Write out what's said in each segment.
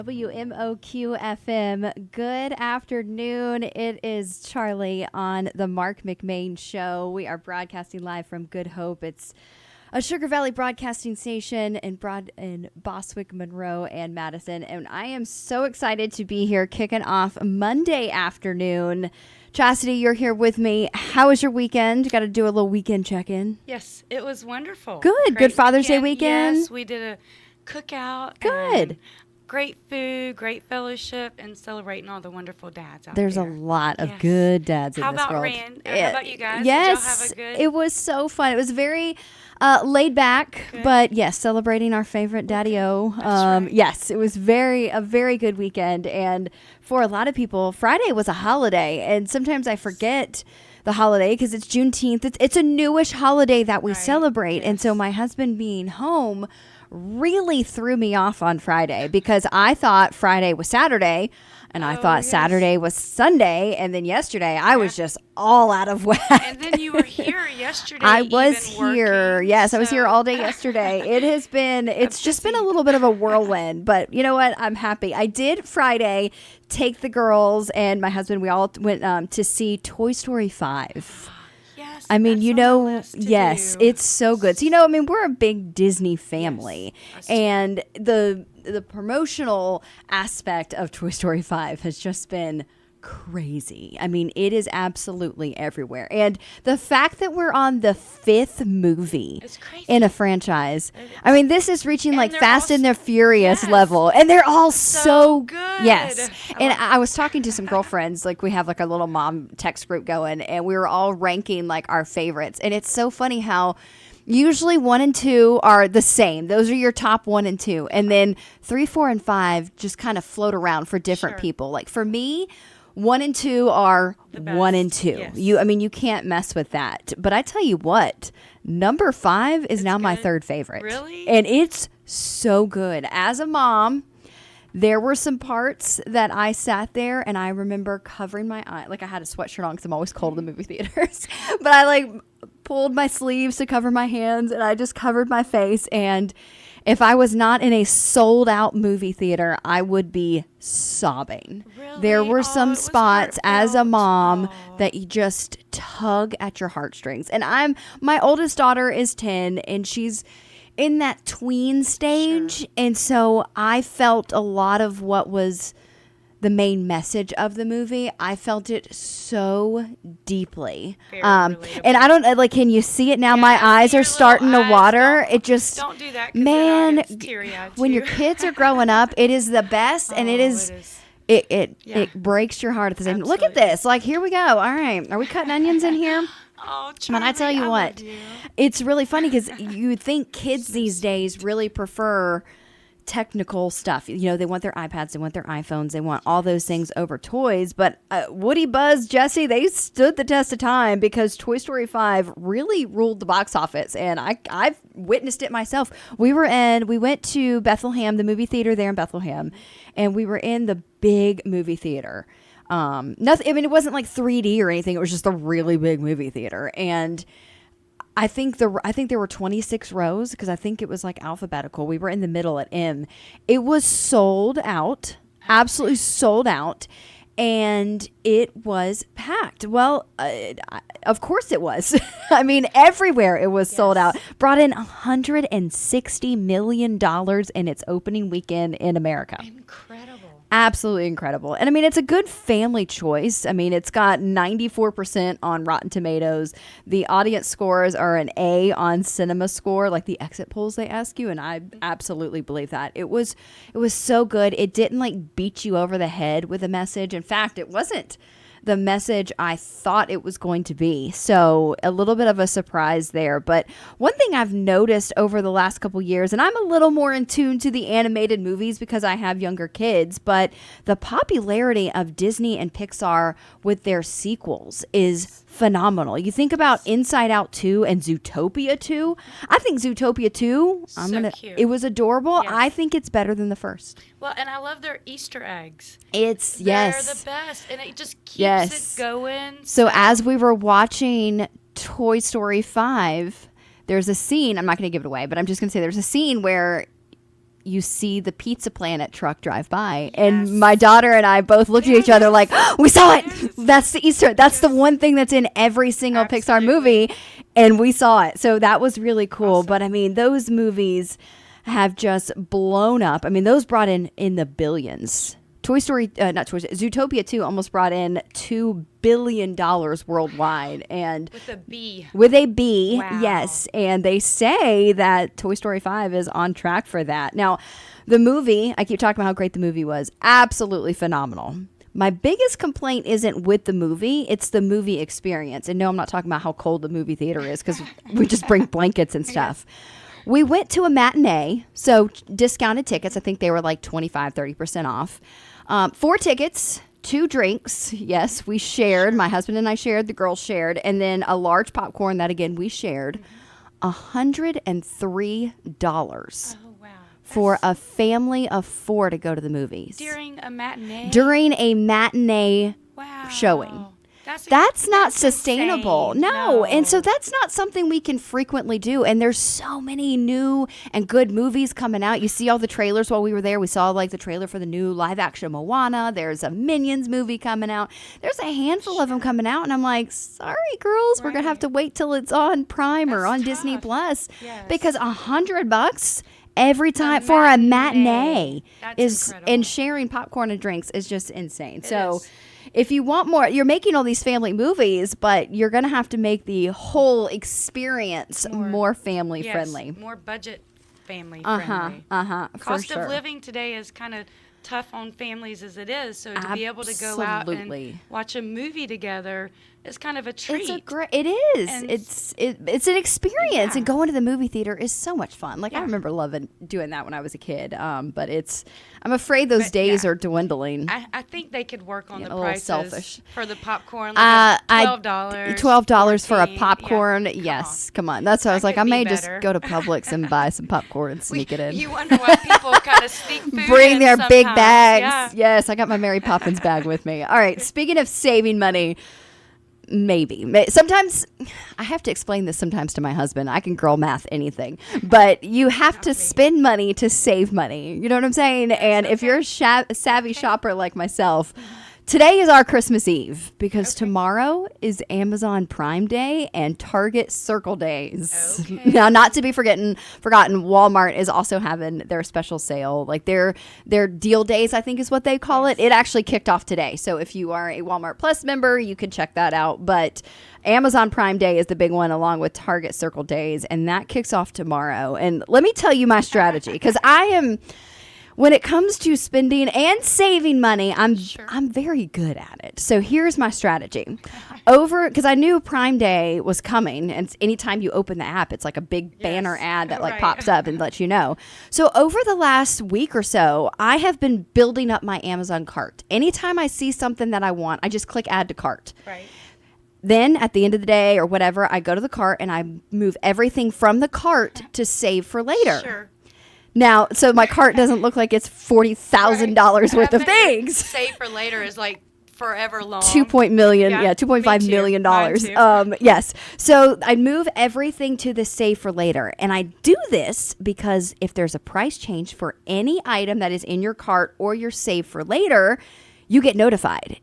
WMOQ FM. Good afternoon. It is Charlie on the Marc McMain Show. We are broadcasting live from Good Hope. It's a Sugar Valley broadcasting station in Bostwick, Monroe, and Madison. And I am so excited to be here kicking off Monday afternoon. Chastity, you're here with me. How was your weekend? Got to do a little weekend check-in. Yes, it was wonderful. Good. Good Father's Day weekend. Yes, we did a cookout. Good. Great food, great fellowship, and celebrating all the wonderful dads out There's there. a lot of good dads in How this about world. Rand? How about you guys? Yes, Did y'all have a good? It was so fun. It was very laid back, but yes, celebrating our favorite Daddy-O. Right. Yes, it was a very good weekend. And for a lot of people, Friday was a holiday. And sometimes I forget the holiday because it's Juneteenth. It's a newish holiday that we celebrate. Yes. And so my husband being home really threw me off on Friday because I thought Friday was Saturday and I thought Saturday was Sunday, and then yesterday I was just all out of whack. And then you were here yesterday. I was even here. Working, yes, I was here all day yesterday. It's just been a little bit of a whirlwind, but you know what? I'm happy. I did Friday take the girls and my husband. We all went to see Toy Story 5. I mean, yes, it's so good. So, we're a big Disney family, and the promotional aspect of Toy Story 5 has just been crazy. I mean, it is absolutely everywhere. And the fact that we're on the 5th movie in a franchise, I mean, this is reaching like Fast and the Furious level, and they're all so good. Yes. And I was talking to some girlfriends, like we have like a little mom text group going, and we were all ranking like our favorites. And it's so funny how usually 1 and 2 are the same. Those are your top 1 and 2. And then 3, 4, and 5 just kind of float around for different people. Like for me, 1 and 2 are 1 and 2. Yes. You can't mess with that. But I tell you what, number 5 is now my third favorite. Really? And it's so good. As a mom, there were some parts that I sat there and I remember covering my eye. Like I had a sweatshirt on because I'm always cold in the movie theaters. But I like pulled my sleeves to cover my hands and I just covered my face. And if I was not in a sold out movie theater, I would be sobbing. Really? There were some spots as a heartfelt. mom that you just tug at your heartstrings. And my oldest daughter is 10 and she's in that tween stage. And so I felt a lot of what was the main message of the movie. I felt it so deeply. And I don't like, can you see it now? My eyes are starting to water. It just, don't do that. 'Cause man, then I'll get teary-eyed when too. your kids are growing up, it is the best. And it breaks your heart at the same time. Look at this. Like, here we go. All right. Are we cutting onions in here? Oh, Man, I tell you what, love you. it's really funny because you think kids these days really prefer technical stuff. They want their iPads, they want their iPhones, they want all those things over toys. But Woody, Buzz, Jessie, they stood the test of time because Toy Story 5 really ruled the box office, and I've witnessed it myself. We went to Bethlehem, the movie theater there in Bethlehem, and we were in the big movie theater. Nothing. I mean, it wasn't like 3D or anything. It was just a really big movie theater, and I think there were 26 rows because I think it was like alphabetical. We were in the middle at M. It was sold out, absolutely sold out, and it was packed. Well, of course it was. I mean, everywhere it was sold out. Brought in $160 million in its opening weekend in America. Incredible. Absolutely incredible. And I mean, it's a good family choice. I mean, it's got 94% on Rotten Tomatoes. The audience scores are an A on Cinema Score, like the exit polls they ask you. And I absolutely believe that. It was so good. It didn't like beat you over the head with a message. In fact, it wasn't the message I thought it was going to be. So a little bit of a surprise there. But one thing I've noticed over the last couple years, and I'm a little more in tune to the animated movies because I have younger kids, but the popularity of Disney and Pixar with their sequels is phenomenal. You think about Inside Out 2 and Zootopia 2. I think Zootopia 2, cute. It was adorable. Yes. I think it's better than the first. Well, and I love their Easter eggs. They're the best, and it just keeps it going. So as we were watching Toy Story 5, there's a scene, I'm not going to give it away, but I'm just going to say there's a scene where you see the Pizza Planet truck drive by, and my daughter and I both looked at each other like, oh, we saw it. That's the Easter. That's the one thing that's in every single Pixar movie, and we saw it. So that was really cool. Awesome. But I mean, those movies have just blown up. I mean, those brought in the billions. Toy Story, not Toy Story, Zootopia 2 almost brought in $2 billion worldwide. And with a B. With a B, wow. Yes. And they say that Toy Story 5 is on track for that. Now, the movie, I keep talking about how great the movie was. Absolutely phenomenal. My biggest complaint isn't with the movie, it's the movie experience. And no, I'm not talking about how cold the movie theater is, because we just bring blankets and stuff. Yes. We went to a matinee, so discounted tickets. I think they were like 25, 30% off. 4 tickets, 2 drinks. Yes, we shared. My husband and I shared. The girls shared. And then a large popcorn that, again, we shared. $103. Oh, wow. For a family of 4 to go to the movies. During a matinee? During a matinee wow. showing. That's not sustainable. No. And so that's not something we can frequently do. And there's so many new and good movies coming out. You see all the trailers while we were there. We saw like the trailer for the new live action Moana. There's a Minions movie coming out. There's a handful of them coming out. And I'm like, sorry, girls, we're going to have to wait till it's on Prime or on Disney Plus. Yes. Because $100 every time for a matinee is incredible. And sharing popcorn and drinks is just insane. So if you want more, you're making all these family movies, but you're going to have to make the whole experience more family friendly. More budget family friendly. Cost of living today is kind of tough on families as it is. So to be able to go out and watch a movie together is kind of a treat. It is. And it's an experience, and going to the movie theater is so much fun. Like I remember loving doing that when I was a kid. But I'm afraid those days are dwindling. I think they could work on the prices selfish. For the popcorn. Like $12. $12 for a popcorn. Yes, come on. That's what I was like. I may just go to Publix and buy some popcorn and sneak it in. You wonder why people kind of sneak food Bring their sometimes. Big bags. Yeah. Yes, I got my Mary Poppins bag with me. All right. Speaking of saving money. Maybe. Sometimes, I have to explain this sometimes to my husband. I can girl math anything. But you have to spend money to save money. You know what I'm saying? And if you're a savvy shopper like myself, today is our Christmas Eve because tomorrow is Amazon Prime Day and Target Circle Days. Okay. Now, not to be forgotten, Walmart is also having their special sale. Like their deal days, I think is what they call it. It actually kicked off today. So if you are a Walmart Plus member, you can check that out. But Amazon Prime Day is the big one along with Target Circle Days. And that kicks off tomorrow. And let me tell you my strategy because when it comes to spending and saving money, I'm very good at it. So here's my strategy. Because I knew Prime Day was coming, and anytime you open the app, it's like a big banner ad that pops up and lets you know. So over the last week or so, I have been building up my Amazon cart. Anytime I see something that I want, I just click add to cart. Right. Then at the end of the day or whatever, I go to the cart and I move everything from the cart to save for later. Sure. Now, so my cart doesn't look like it's $40,000 worth of things. Save for later is like forever long. $2.5 million. Yes. So I move everything to the save for later. And I do this because if there's a price change for any item that is in your cart or your save for later, you get notified.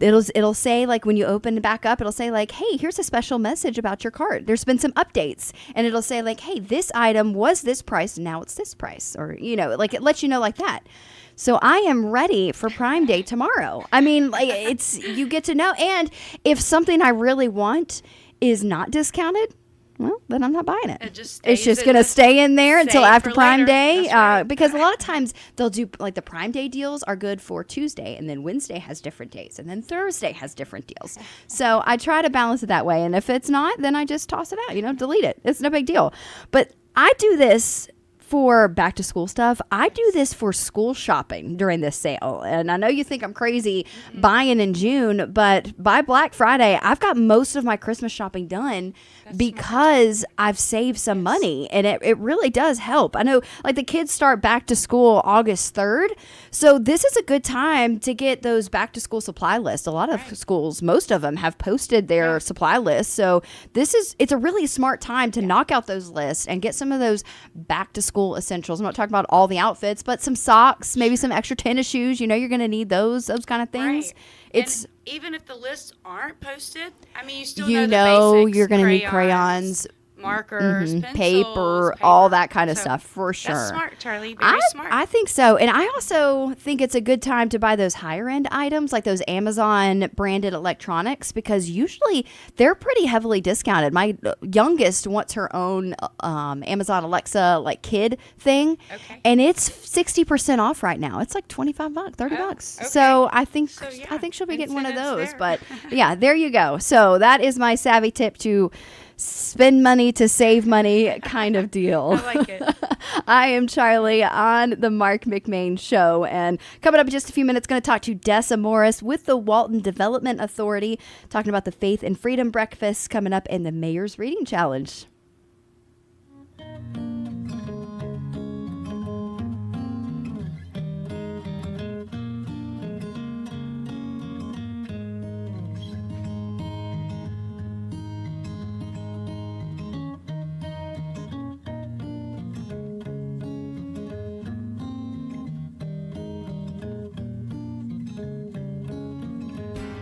It'll say, like, when you open it back up, it'll say, like, hey, here's a special message about your cart. There's been some updates. And it'll say, like, hey, this item was this price, and now it's this price. Or, like, it lets you know like that. So I am ready for Prime Day tomorrow. I mean, like, you get to know. And if something I really want is not discounted, well, then I'm not buying it. It's just going to stay in there until after Prime Day. Right. Because a lot of times they'll do, like, the Prime Day deals are good for Tuesday, and then Wednesday has different days, and then Thursday has different deals. So I try to balance it that way. And if it's not, then I just toss it out, delete it. It's no big deal. But I do this for back to school stuff. I do this for school shopping during this sale. And I know you think I'm crazy buying in June, but by Black Friday, I've got most of my Christmas shopping done because I've saved some money, and it really does help. I know, like, the kids start back to school August 3rd. So this is a good time to get those back to school supply lists. A lot of schools, most of them have posted their supply lists. So it's a really smart time to knock out those lists and get some of those back to school school essentials. I'm not talking about all the outfits, but some socks, maybe some extra tennis shoes. You're going to need those kind of things. Right. It's and even if the lists aren't posted, I mean, you still know the basics. You're going to need crayons, markers, pencils, paper, all that kind of stuff for sure. That's smart, Charlie. Very smart. I think so. And I also think it's a good time to buy those higher end items like those Amazon branded electronics, because usually they're pretty heavily discounted. My youngest wants her own Amazon Alexa like kid thing. Okay. And it's 60% off right now. It's like $25, $30. Okay. So I think she'll be getting one of those. But yeah, there you go. So that is my savvy tip to spend money to save money kind of deal. I like it. I am Charlie on the Marc McMain Show. And coming up in just a few minutes, going to talk to Dessa Morris with the Walton Development Authority, talking about the Faith and Freedom Breakfast coming up in the Mayor's Reading Challenge.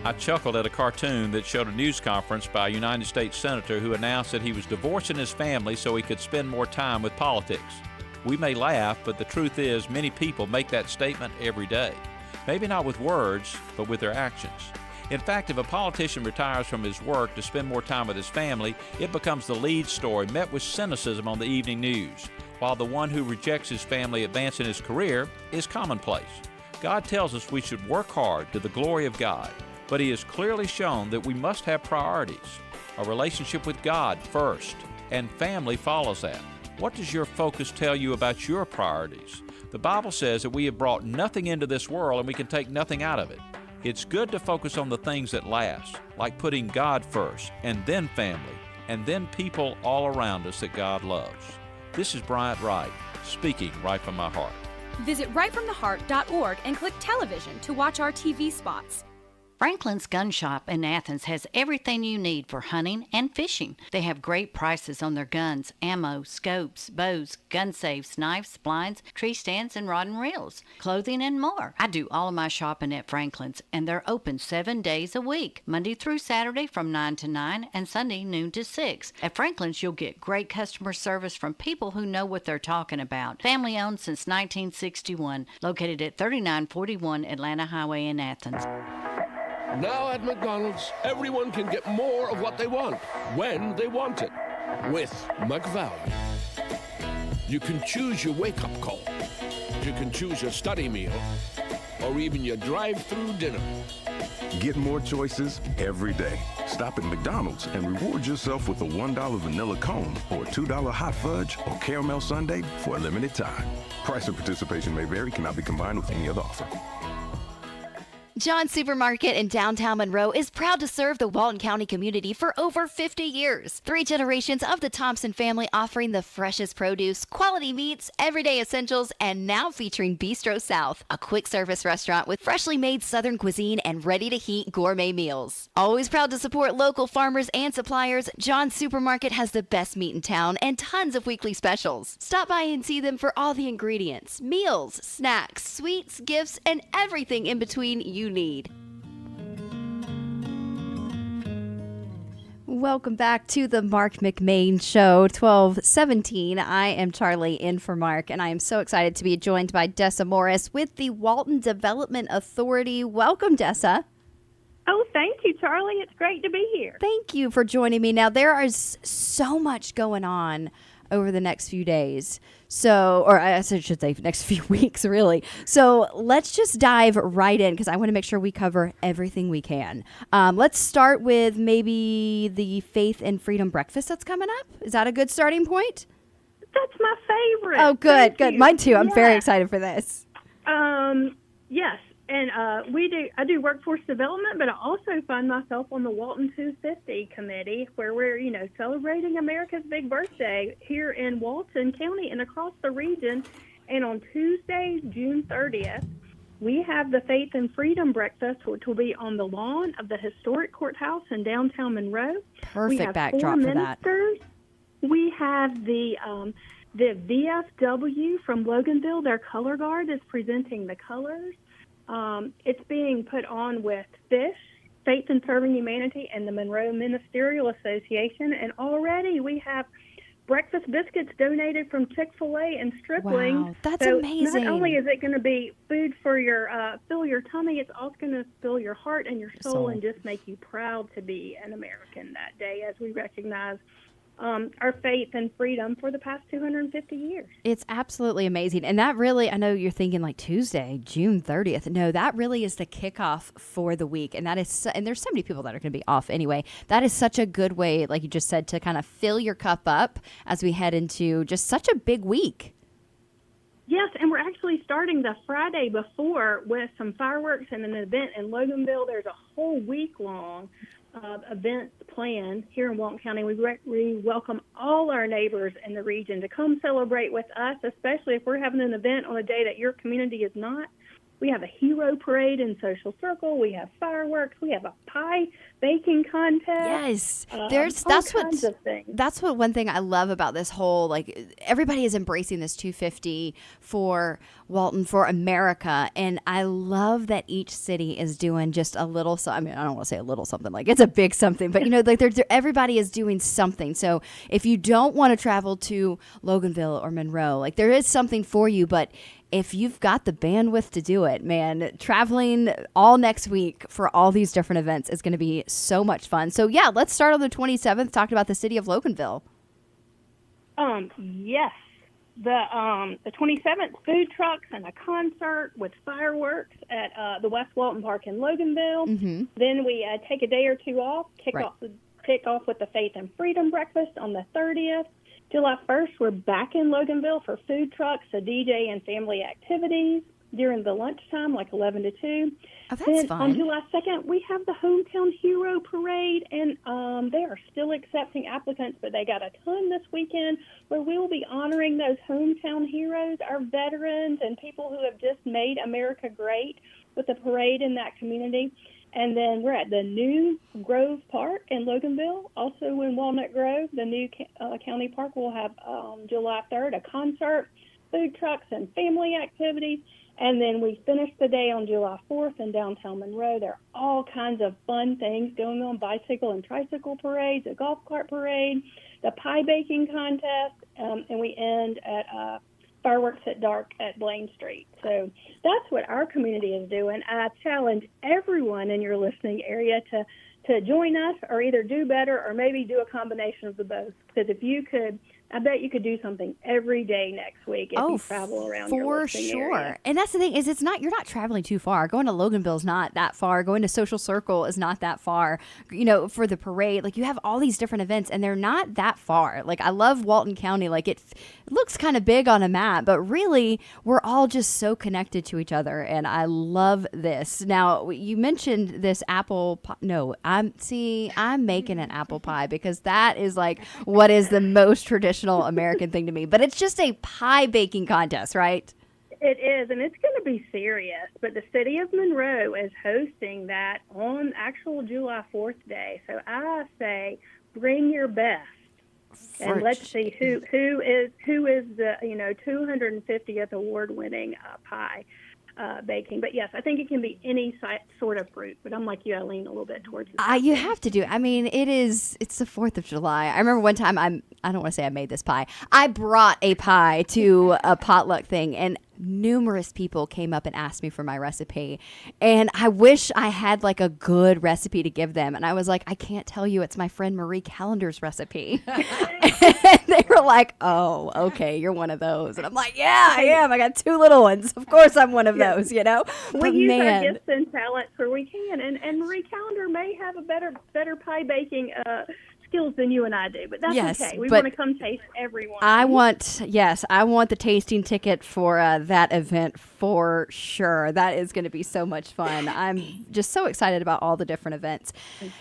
I chuckled at a cartoon that showed a news conference by a United States Senator who announced that he was divorcing his family so he could spend more time with politics. We may laugh, but the truth is many people make that statement every day. Maybe not with words, but with their actions. In fact, if a politician retires from his work to spend more time with his family, it becomes the lead story, met with cynicism on the evening news, while the one who rejects his family advancing his career is commonplace. God tells us we should work hard to the glory of God. But he has clearly shown that we must have priorities. A relationship with God first, and family follows that. What does your focus tell you about your priorities? The Bible says that we have brought nothing into this world and we can take nothing out of it. It's good to focus on the things that last, like putting God first, and then family, and then people all around us that God loves. This is Bryant Wright, speaking right from my heart. Visit rightfromtheheart.org and click television to watch our TV spots. Franklin's Gun Shop in Athens has everything you need for hunting and fishing. They have great prices on their guns, ammo, scopes, bows, gun safes, knives, blinds, tree stands, and rod and reels, clothing, and more. I do all of my shopping at Franklin's, and they're open 7 days a week, Monday through Saturday from 9 to 9 and Sunday noon to 6. At Franklin's, you'll get great customer service from people who know what they're talking about. Family owned since 1961, located at 3941 Atlanta Highway in Athens. Now at McDonald's, everyone can get more of what they want, when they want it, with McValue. You can choose your wake-up call. You can choose your study meal, or even your drive-through dinner. Get more choices every day. Stop at McDonald's and reward yourself with a $1 vanilla cone or $2 hot fudge or caramel sundae for a limited time. Price and participation may vary, cannot be combined with any other offer. John's Supermarket in downtown Monroe is proud to serve the Walton County community for over 50 years. 3 generations of the Thompson family offering the freshest produce, quality meats, everyday essentials, and now featuring Bistro South, a quick service restaurant with freshly made Southern cuisine and ready-to-heat gourmet meals. Always proud to support local farmers and suppliers, John's Supermarket has the best meat in town and tons of weekly specials. Stop by and see them for all the ingredients, meals, snacks, sweets, gifts, and everything in between you need. Welcome back to the Marc McMain Show, 1217. I am Charlie in for Marc, and I am so excited to be joined by Dessa Morris with the Walton Development Authority. Welcome, Dessa. Oh, thank you, Charlie. It's great to be here. Thank you for joining me. Now, there is so much going on over the next few days. So, or I should say next few weeks, really. So let's just dive right in because I want to make sure we cover everything we can. Let's start with maybe the Faith and Freedom Breakfast that's coming up. Is that a good starting point? That's my favorite. Oh, good, good. Mine too. I'm very excited for this. Yes. And I do workforce development, but I also find myself on the Walton 250 committee where we're, celebrating America's big birthday here in Walton County and across the region. And on Tuesday, June 30th, we have the Faith and Freedom Breakfast, which will be on the lawn of the historic courthouse in downtown Monroe. Perfect backdrop for that. We have the The VFW from Loganville, their color guard, is presenting the colors. It's being put on with FISH, Faith in Serving Humanity, and the Monroe Ministerial Association. And already we have breakfast biscuits donated from Chick-fil-A and Stripling. Wow, that's so amazing. Not only is it going to be food for your fill your tummy, it's also going to fill your heart and your soul and just make you proud to be an American that day, as we recognize our faith and freedom for the past 250 years. It's absolutely amazing. And that really, I know you're thinking like Tuesday, June 30th. No, that really is the kickoff for the week. And that is, and there's so many people that are going to be off anyway. That is such a good way, like you just said, to kind of fill your cup up as we head into just such a big week. Yes, and we're actually starting the Friday before with some fireworks and an event in Loganville. There's a whole week-long event planned here in Walton County. We welcome all our neighbors in the region to come celebrate with us, especially if we're having an event on a day that your community is not. We have a hero parade in Social Circle. We have fireworks. We have a pie baking contest. Yes, that's what one thing I love about this whole, like, everybody is embracing this 250 for Walton, for America, and I love that each city is doing just a little. I mean, I don't want to say a little something, like it's a big something, but like everybody is doing something. So if you don't want to travel to Loganville or Monroe, like there is something for you, but if you've got the bandwidth to do it, man, traveling all next week for all these different events is going to be so much fun. So, yeah, let's start on the 27th, talking about the city of Loganville. Yes. The 27th, food trucks and a concert with fireworks at the West Walton Park in Loganville. Mm-hmm. Then we take a day or two off, kick off with the Faith and Freedom Breakfast on the 30th. July 1st, we're back in Loganville for food trucks, a DJ, and family activities during the lunchtime, like 11 to 2. Oh, that's then fun. On July 2nd, we have the Hometown Hero Parade, and they are still accepting applicants, but they got a ton this weekend where we will be honoring those hometown heroes, our veterans, and people who have just made America great with a parade in that community. And then we're at the new Grove Park in Loganville, also in Walnut Grove. The new county park will have July 3rd a concert, food trucks, and family activities. And then we finish the day on July 4th in downtown Monroe. There are all kinds of fun things going on, bicycle and tricycle parades, a golf cart parade, the pie baking contest, and we end at fireworks at dark at Blaine Street. So that's what our community is doing. I challenge everyone in your listening area to join us or either do better or maybe do a combination of the both. Because if you could, I bet you could do something every day next week if you travel around your listening area. And that's the thing is you're not traveling too far. Going to Loganville is not that far. Going to Social Circle is not that far. For the parade, like you have all these different events and they're not that far. Like I love Walton County. Like it looks kind of big on a map, but really we're all just so connected to each other. And I love this. Now you mentioned this apple pie. No, I'm making an apple pie because that is like what is the most traditional American thing to me, but it's just a pie baking contest, right? It is, and it's going to be serious, but the city of Monroe is hosting that on actual July 4th day. So I say bring your best. And let's see who is the 250th award-winning pie baking. But yes, I think it can be any sort of fruit. But I'm like you, I lean a little bit towards it. You have to do it. I mean, it's the 4th of July. I remember one time I don't want to say I made this pie. I brought a pie to a potluck thing, and numerous people came up and asked me for my recipe, and I wish I had like a good recipe to give them, and I was like, I can't tell you, it's my friend Marie Callender's recipe. And they were like, oh, okay, you're one of those. And I'm like, yeah, I am. I got 2 little ones, of course I'm one of those, we but use our gifts and talents where we can, and Marie Callender may have a better pie baking skills than you and I do, but that's okay. We want to come taste everyone. I want the tasting ticket for that event for sure. That is going to be so much fun. I'm just so excited about all the different events.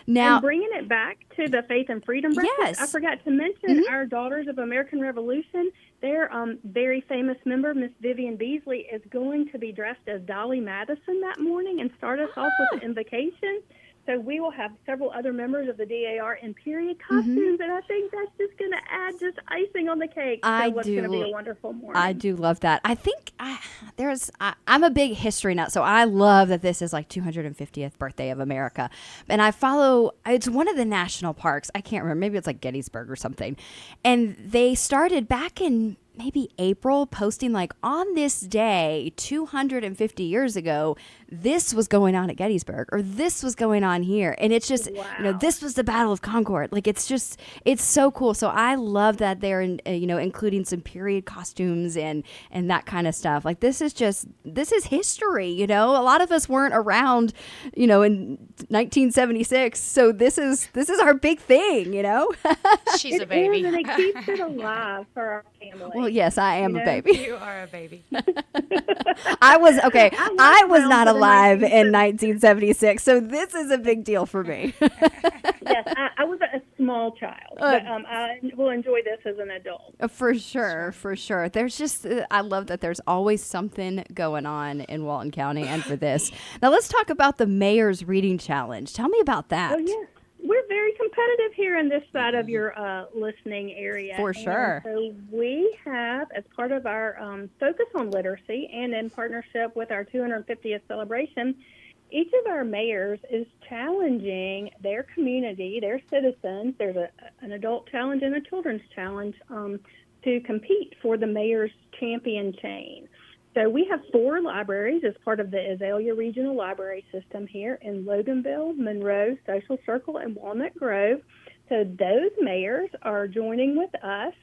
Now, and bringing it back to the Faith and Freedom Breakfast, I forgot to mention our Daughters of American Revolution. Their very famous member, Miss Vivian Beasley, is going to be dressed as Dolly Madison that morning and start us off with an invocation. so we will have several other members of the DAR in period costumes, and I think that's just going to add just icing on the cake. So what's going to be a wonderful morning. I do love that. I think I'm a big history nut, so I love that this is like 250th birthday of America. And I follow, it's one of the national parks. I can't remember. Maybe it's like Gettysburg or something. And they started back in maybe April posting like, on this day 250 years ago, this was going on at Gettysburg, or this was going on here. And it's just, this was the Battle of Concord. Like, it's so cool. So I love that they're, including some period costumes and that kind of stuff. Like, this is history, A lot of us weren't around, in 1976. So this is our big thing, She's a baby. And it keeps it alive for our family. Well, yes, I am a baby. You are a baby. I was not alive in 1976, so this is a big deal for me. Yes, I was a small child, but I will enjoy this as an adult. For sure. There's just, I love that there's always something going on in Walton County, and for this. Now let's talk about the Mayor's Reading Challenge. Tell me about that. Oh, yes. We're very competitive here in this side of your listening area. For sure. And so we have, as part of our focus on literacy and in partnership with our 250th celebration, each of our mayors is challenging their community, their citizens. There's an adult challenge and a children's challenge to compete for the Mayor's Champion Chain. So we have 4 libraries as part of the Azalea Regional Library System here in Loganville, Monroe, Social Circle, and Walnut Grove. So those mayors are joining with us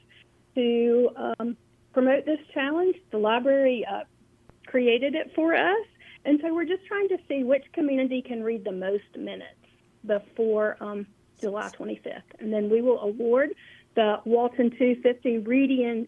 to promote this challenge. The library created it for us, and so we're just trying to see which community can read the most minutes before July 25th. And then we will award the Walton 250 Reading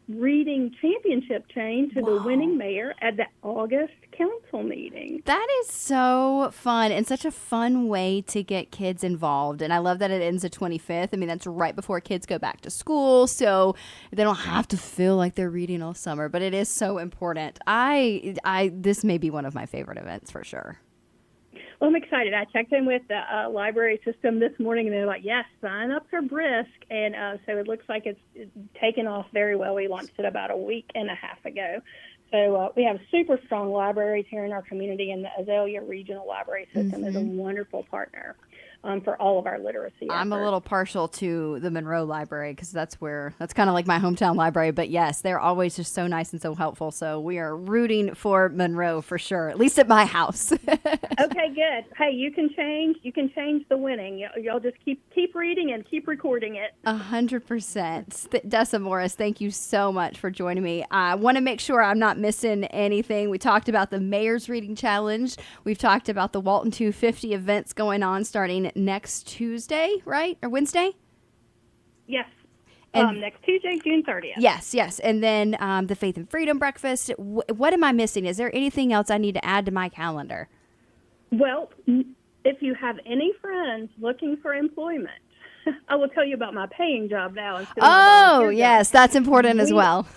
Championship Chain to the winning mayor at the August council meeting. That is so fun, and such a fun way to get kids involved. And I love that it ends the 25th. I mean, that's right before kids go back to school, so they don't have to feel like they're reading all summer. But it is so important. This may be one of my favorite events for sure. Well, I'm excited. I checked in with the library system this morning, and they're like, yes, sign-ups are brisk. And so it looks like it's taken off very well. We launched it about a week and a half ago. So we have super strong libraries here in our community, and the Azalea Regional Library System is a wonderful partner for all of our literacy efforts. I'm a little partial to the Monroe Library because that's kind of like my hometown library. But yes, they're always just so nice and so helpful. So we are rooting for Monroe for sure, at least at my house. Okay, good. Hey, you can change the winning. Y'all just keep reading and keep recording it. 100%. Dessa Morris, thank you so much for joining me. I want to make sure I'm not missing anything. We talked about the Mayor's Reading Challenge. We've talked about the Walton 250 events going on starting next Tuesday, right? Or Wednesday? Yes. Next Tuesday, June 30th. Yes. And then the Faith and Freedom Breakfast. What am I missing? Is there anything else I need to add to my calendar? Well, if you have any friends looking for employment, I will tell you about my paying job now. Oh, yes. That's important as well.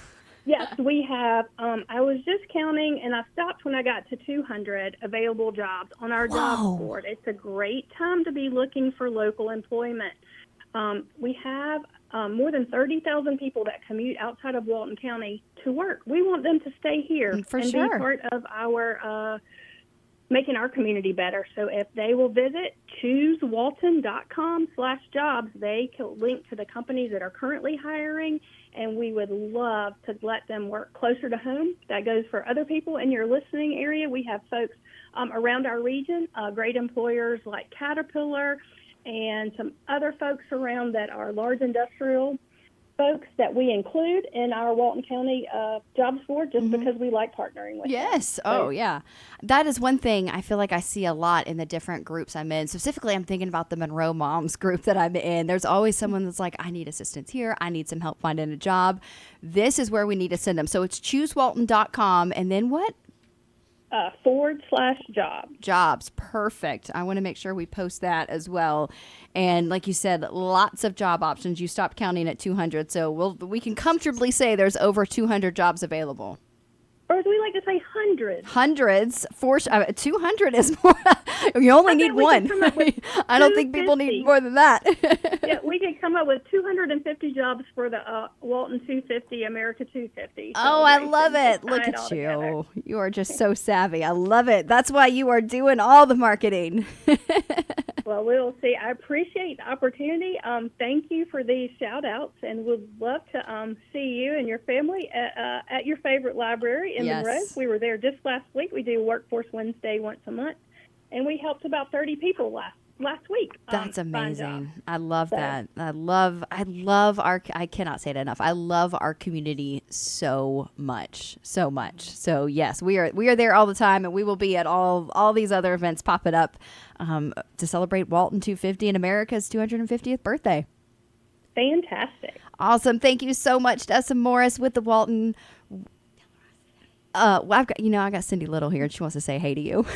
Yes, we have. I was just counting, and I stopped when I got to 200 available jobs on our job board. It's a great time to be looking for local employment. We have more than 30,000 people that commute outside of Walton County to work. We want them to stay here and be part of our making our community better. So if they will visit choosewalton.com/jobs, they can link to the companies that are currently hiring, and we would love to let them work closer to home. That goes for other people in your listening area. We have folks around our region, great employers like Caterpillar and some other folks around that are large industrial folks that we include in our Walton County jobs board just because we like partnering with them. Yes. Oh, yeah. That is one thing I feel like I see a lot in the different groups I'm in. Specifically, I'm thinking about the Monroe Moms group that I'm in. There's always someone that's like, I need assistance here. I need some help finding a job. This is where we need to send them. So it's choosewalton.com. And then what? /jobs. Jobs. Perfect. I want to make sure we post that as well. And like you said, lots of job options. You stopped counting at 200. So we can comfortably say there's over 200 jobs available. Or as we like to say, Hundreds. 200 is more. You only need one. I don't think people need more than that. Yeah, we could come up with 250 jobs for the Walton 250, America 250. Oh, I love it. Look at you. You are just so savvy. I love it. That's why you are doing all the marketing. Well, we'll see. I appreciate the opportunity. Thank you for these shout-outs, and would love to see you and your family at your favorite library in Monroe. We were there just last week. We do Workforce Wednesday once a month, and we helped about 30 people last week. That's amazing. I love that. I love I cannot say it enough. I love our community so much. So yes, we are there all the time, and we will be at all these other events popping up to celebrate Walton 250 and America's 250th birthday. Fantastic. Awesome. Thank you so much, Dessa Morris with the Walton. Well, I got Cindy Little here, and she wants to say hey to you.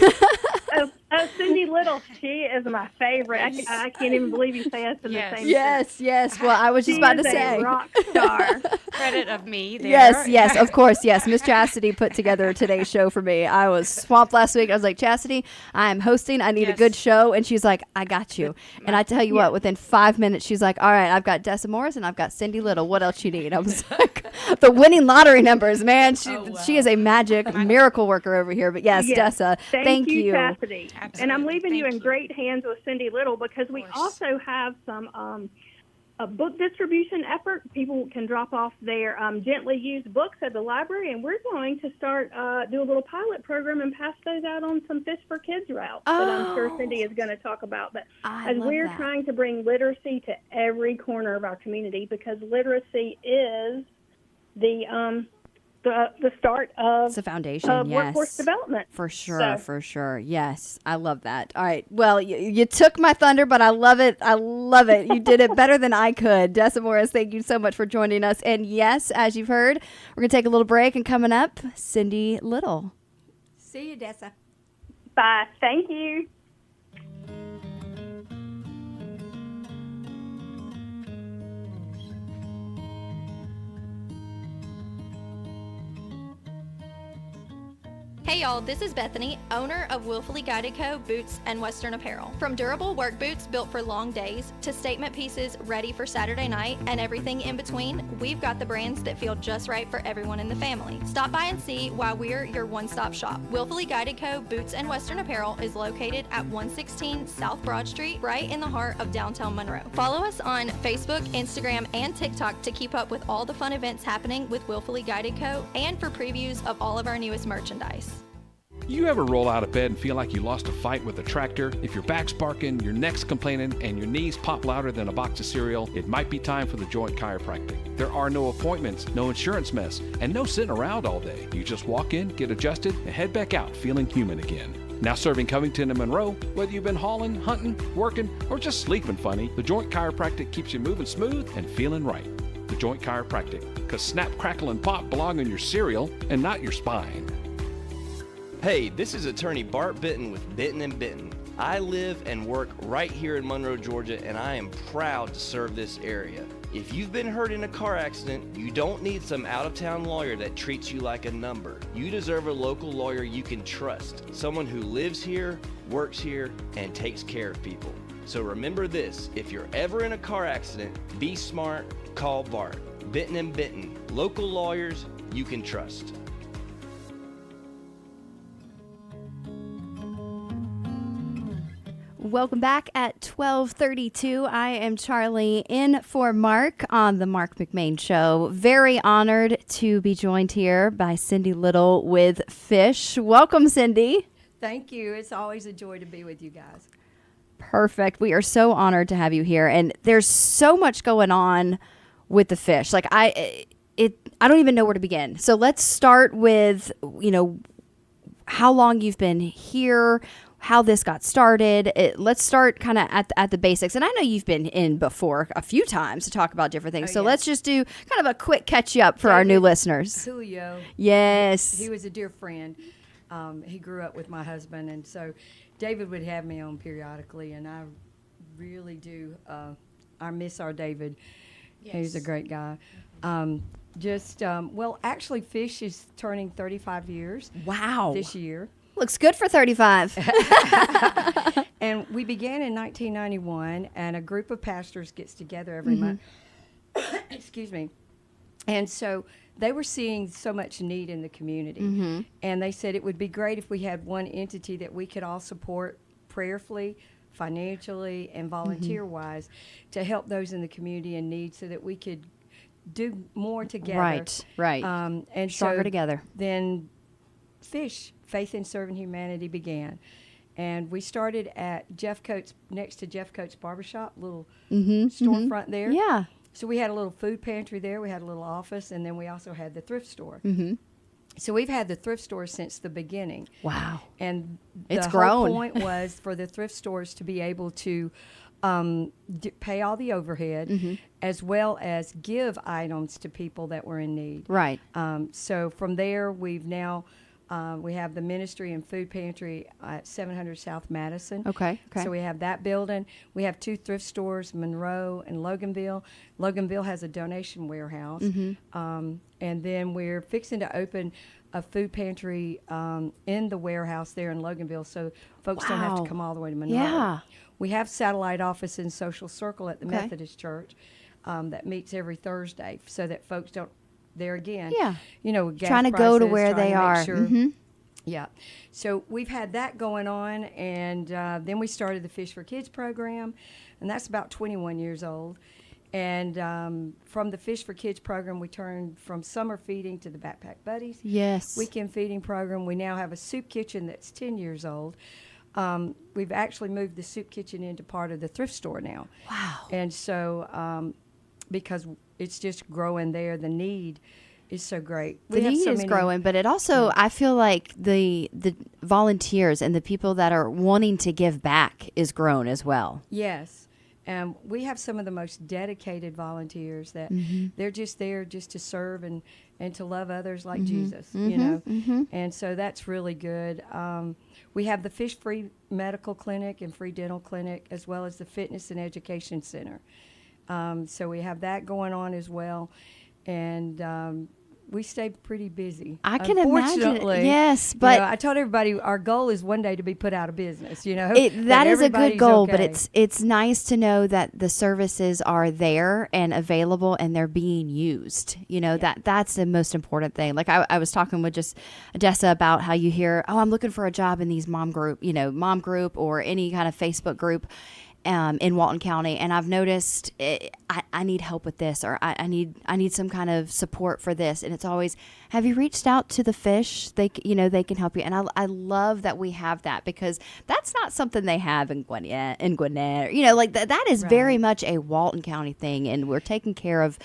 Cindy Little, she is my favorite. I can't even believe you say us in the same sentence. Yes. Well, I was just about to say. She is a rock star. Credit of me there. Yes, of course, yes. Miss Chastity put together today's show for me. I was swamped last week. I was like, Chastity, I'm hosting. I need a good show. And she's like, I got you. And I tell you what, within 5 minutes, she's like, all right, I've got Dessa Morris and I've got Cindy Little. What else you need? I was like, the winning lottery numbers, man. She is a magic miracle worker over here. But yes. Dessa, thank you. Chastity. Absolutely. And I'm leaving you in great hands with Cindy Little, because we also have some a book distribution effort. People can drop off their gently used books at the library, and we're going to start do a little pilot program and pass those out on some Fish for Kids routes that I'm sure Cindy is going to talk about. But as we're trying to bring literacy to every corner of our community, because literacy is the start of it's the foundation of workforce development. For sure. Yes, I love that. All right. Well, you took my thunder, but I love it. You did it better than I could. Dessa Morris, thank you so much for joining us. And yes, as you've heard, we're going to take a little break, and coming up, Cindy Little. See you, Dessa. Bye. Thank you. Hey y'all, this is Bethany, owner of Willfully Guided Co. Boots and Western Apparel. From durable work boots built for long days to statement pieces ready for Saturday night and everything in between, we've got the brands that feel just right for everyone in the family. Stop by and see why we're your one-stop shop. Willfully Guided Co. Boots and Western Apparel is located at 116 South Broad Street, right in the heart of downtown Monroe. Follow us on Facebook, Instagram, and TikTok to keep up with all the fun events happening with Willfully Guided Co. and for previews of all of our newest merchandise. You ever roll out of bed and feel like you lost a fight with a tractor? If your back's barking, your neck's complaining, and your knees pop louder than a box of cereal, it might be time for the Joint Chiropractic. There are no appointments, no insurance mess, and no sitting around all day. You just walk in, get adjusted, and head back out feeling human again. Now serving Covington and Monroe, whether you've been hauling, hunting, working, or just sleeping funny, the Joint Chiropractic keeps you moving smooth and feeling right. The Joint Chiropractic, because snap, crackle, and pop belong in your cereal and not your spine. Hey, this is attorney Bart Bitton with Bitton & Bitton. I live and work right here in Monroe, Georgia, and I am proud to serve this area. If you've been hurt in a car accident, you don't need some out-of-town lawyer that treats you like a number. You deserve a local lawyer you can trust, someone who lives here, works here, and takes care of people. So remember this, if you're ever in a car accident, be smart, call Bart. Bitton & Bitton, local lawyers you can trust. Welcome back at 12:32. I am Charlie in for Marc on the Marc McMain Show. Very honored to be joined here by Cindy Little with Fish. Welcome, Cindy. Thank you. It's always a joy to be with you guys. Perfect. We are so honored to have you here. And there's so much going on with the Fish. Like I don't even know where to begin. So let's start with, how long you've been here, how this got started. Let's start kind of at the basics. And I know you've been in before a few times to talk about different things. So let's just do kind of a quick catch you up for our new listeners. Julio. Yes. He was a dear friend. He grew up with my husband. And so David would have me on periodically. And I really do. I miss our David. Yes. He's a great guy. Just, well, actually, Fish is turning 35 years. Wow. This year. Looks good for 35. And we began in 1991, and a group of pastors gets together every month. Excuse me. And so they were seeing so much need in the community. And they said it would be great if we had one entity that we could all support prayerfully, financially, and volunteer-wise to help those in the community in need so that we could do more together. Right. And stronger so together. Then Fish, Faith in Serving Humanity began. And we started at Jeff Coates, next to Jeff Coates Barbershop, little storefront there. Yeah. So we had a little food pantry there. We had a little office, and then we also had the thrift store. So we've had the thrift store since the beginning. Wow. And It's the grown. whole point was for the thrift stores to be able to pay all the overhead as well as give items to people that were in need. Right. So from there, we've now... we have the ministry and food pantry at 700 South Madison. Okay. So we have that building. We have 2 thrift stores, Monroe and Loganville. Loganville has a donation warehouse. And then we're fixing to open a food pantry in the warehouse there in Loganville so folks don't have to come all the way to Monroe. Yeah. We have satellite office in Social Circle at the Methodist Church that meets every Thursday so that folks don't, there again, with gas trying to go to prices, where trying they to make are. sure. Yeah. So we've had that going on, and then we started the Fish for Kids program, and that's about 21 years old. And from the Fish for Kids program, we turned from summer feeding to the Backpack Buddies. Yes. Weekend feeding program. We now have a soup kitchen that's 10 years old. We've actually moved the soup kitchen into part of the thrift store now. Wow. And so because it's just growing there, the need is so great. The need is growing, but it also, I feel like the volunteers and the people that are wanting to give back is grown as well. Yes. We have some of the most dedicated volunteers that they're just there just to serve and to love others like Jesus, you know. And so that's really good. We have the Fish Free Medical Clinic and Free Dental Clinic, as well as the Fitness and Education Center. So we have that going on as well. And we stay pretty busy. I can imagine. Yes, but I told everybody our goal is one day to be put out of business. You know, that is a good goal. Okay. But it's nice to know that the services are there and available and they're being used. You know, that's the most important thing. Like I was talking with just Odessa about how you hear, oh, I'm looking for a job in these mom group or any kind of Facebook group. In Walton County, and I've noticed I need help with this, or I need some kind of support for this, and it's always, have you reached out to the Fish? They can help you, and I love that we have that because that's not something they have in Gwinnett, that is very much a Walton County thing, and we're taking care of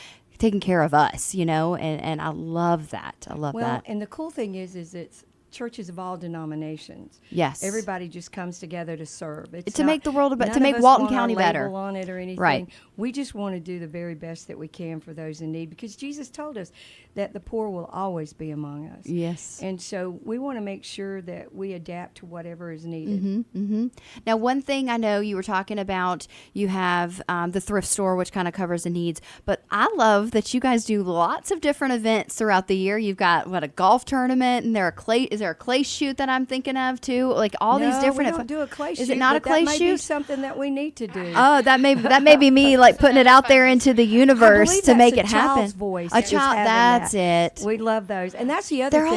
us, and I love that. I love that. Well, and the cool thing is it's churches of all denominations. Yes. Everybody just comes together to serve. It's to make the world better, to make make Walton County better. On it or anything. Right. We just want to do the very best that we can for those in need because Jesus told us that the poor will always be among us. Yes. And so we want to make sure that we adapt to whatever is needed. Now, one thing I know you were talking about, you have the thrift store, which kind of covers the needs, but I love that you guys do lots of different events throughout the year. You've got, a golf tournament, and is there a clay shoot that I'm thinking of, too? Like, all these different... we don't do a clay shoot. Is it not a clay that shoot? That may be something that we need to do. Oh, that may be me, putting it out there into the universe to make it happen. A child, that's it. We love those. And that's the other thing.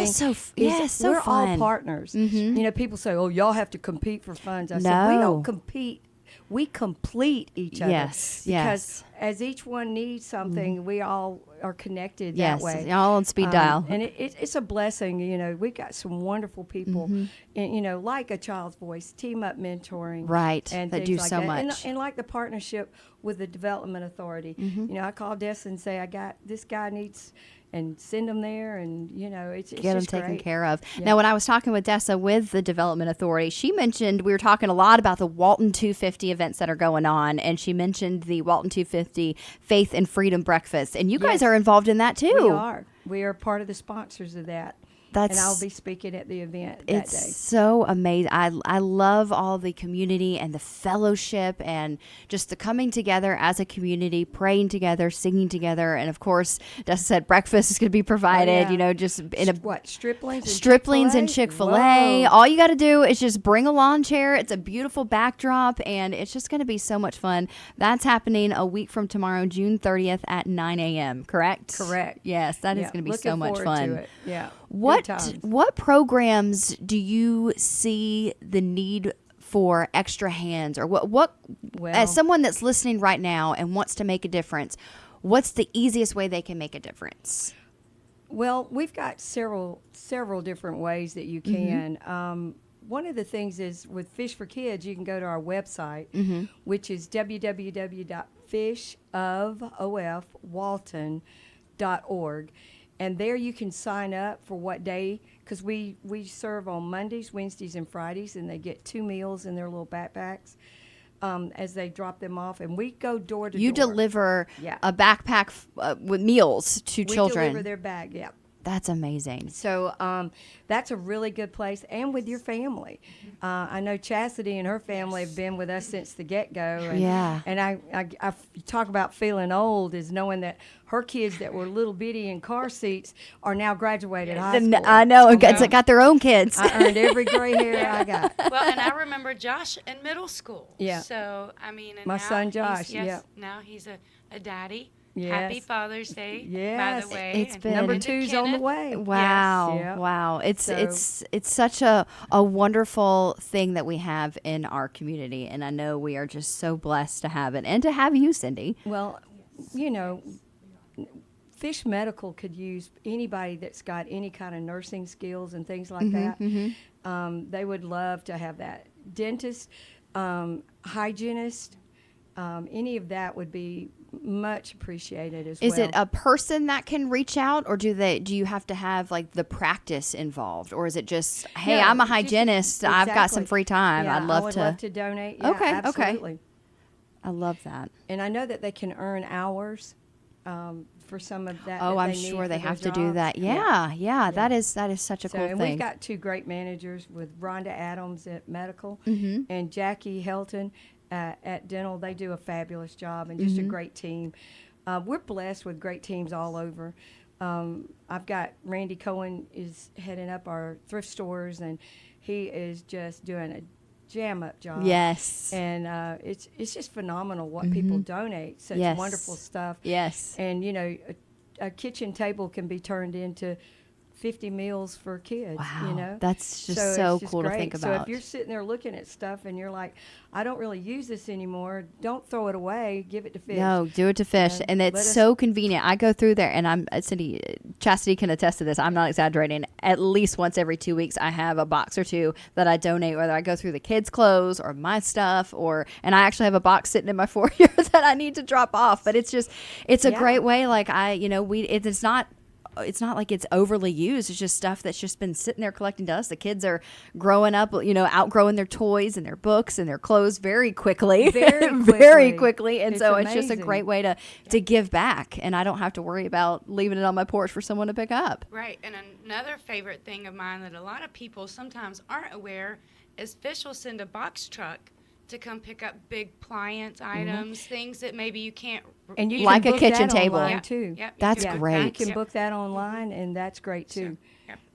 They're all so we're fun. all partners. People say, oh, y'all have to compete for funds. I No. said, we don't compete. We complete each other. Yes, because as each one needs something, we all are connected that way. All on speed dial. And it's a blessing. We've got some wonderful people, and, like a Child's Voice, Team Up Mentoring. Right, and that things do like so that. much. And like the partnership with the Development Authority. I call Dessa and say, I got this guy needs... and send them there, and it's get them just taken great. care of. Yeah. Now, when I was talking with Dessa with the Development Authority, she mentioned, we were talking a lot about the Walton 250 events that are going on, and she mentioned the Walton 250 Faith and Freedom Breakfast, and you guys are involved in that too. We are part of the sponsors of that. and I'll be speaking at the event that day. It's so amazing. I love all the community and the fellowship and just the coming together as a community, praying together, singing together, and of course, Dessa said breakfast is going to be provided. You know, just in a Striplings and Chick-fil-A. All you got to do is just bring a lawn chair. It's a beautiful backdrop, and it's just going to be so much fun. That's happening a week from tomorrow, June 30th at 9 a.m. Correct? Correct. Yes, that is going to be so much fun. To it. Yeah. What programs do you see the need for extra hands, or what as someone that's listening right now and wants to make a difference, what's the easiest way they can make a difference? Well, we've got several different ways that you can. One of the things is with Fish for Kids, you can go to our website, which is www.fishofwalton.org. And there you can sign up for what day, because we serve on Mondays, Wednesdays, and Fridays, and they get 2 meals in their little backpacks as they drop them off. And we go door to door. You deliver a backpack with meals to children. We deliver their bag, yeah. That's amazing. So that's a really good place, and with your family. I know Chastity and her family have been with us since the get-go. And, and I talk about feeling old is knowing that her kids that were little bitty in car seats are now graduated high school. I know, and got their own kids. I earned every gray hair I got. Well, and I remember Josh in middle school. Yeah. So, I mean, and my now son Josh, now he's a daddy. Yes. Happy Father's Day, by the way. It's been number 2's on the way. Wow, yes. wow! It's such a wonderful thing that we have in our community, and I know we are just so blessed to have it and to have you, Cindy. Well, you know, Fish Medical could use anybody that's got any kind of nursing skills and things like that. They would love to have that. Dentist, hygienist, any of that would be much appreciated as well. Is it a person that can reach out, or do you have to have like the practice involved, or is it just, hey, I'm a hygienist, I've got some free time, yeah, I'd love I would love to donate. Yeah, okay, absolutely. I love that. And I know that they can earn hours for some of that. Oh, I'm sure they have to do that. Yeah. That is such a cool thing. And we've got 2 great managers with Rhonda Adams at Medical and Jackie Helton at Dental. They do a fabulous job and just a great team. We're blessed with great teams all over. I've got Randy Cohen is heading up our thrift stores, and he is just doing a jam-up job. Yes. And it's just phenomenal what people donate. Such wonderful stuff. Yes. And, you know, a kitchen table can be turned into 50 meals for kids. Wow. You know? That's just so cool great. to think about. So if you're sitting there looking at stuff and you're like, I don't really use this anymore, don't throw it away. Give it to Fish. No, do it to Fish. And it's so convenient. I go through there, and Cindy, Chastity can attest to this. I'm not exaggerating. At least once every 2 weeks, I have a box or 2 that I donate, whether I go through the kids' clothes or my stuff, and I actually have a box sitting in my foyer that I need to drop off. But it's a great way. Like it's not like it's overly used. It's just stuff that's just been sitting there collecting dust. The kids are growing up, outgrowing their toys and their books and their clothes very quickly. Very quickly. And so it's just a great way to give back. And I don't have to worry about leaving it on my porch for someone to pick up. Right. And another favorite thing of mine that a lot of people sometimes aren't aware is Fish will send a box truck to come pick up big appliance items, things that maybe you can't. And you like can a kitchen that table online too. Yep, that's great. You can book that online, and that's great too.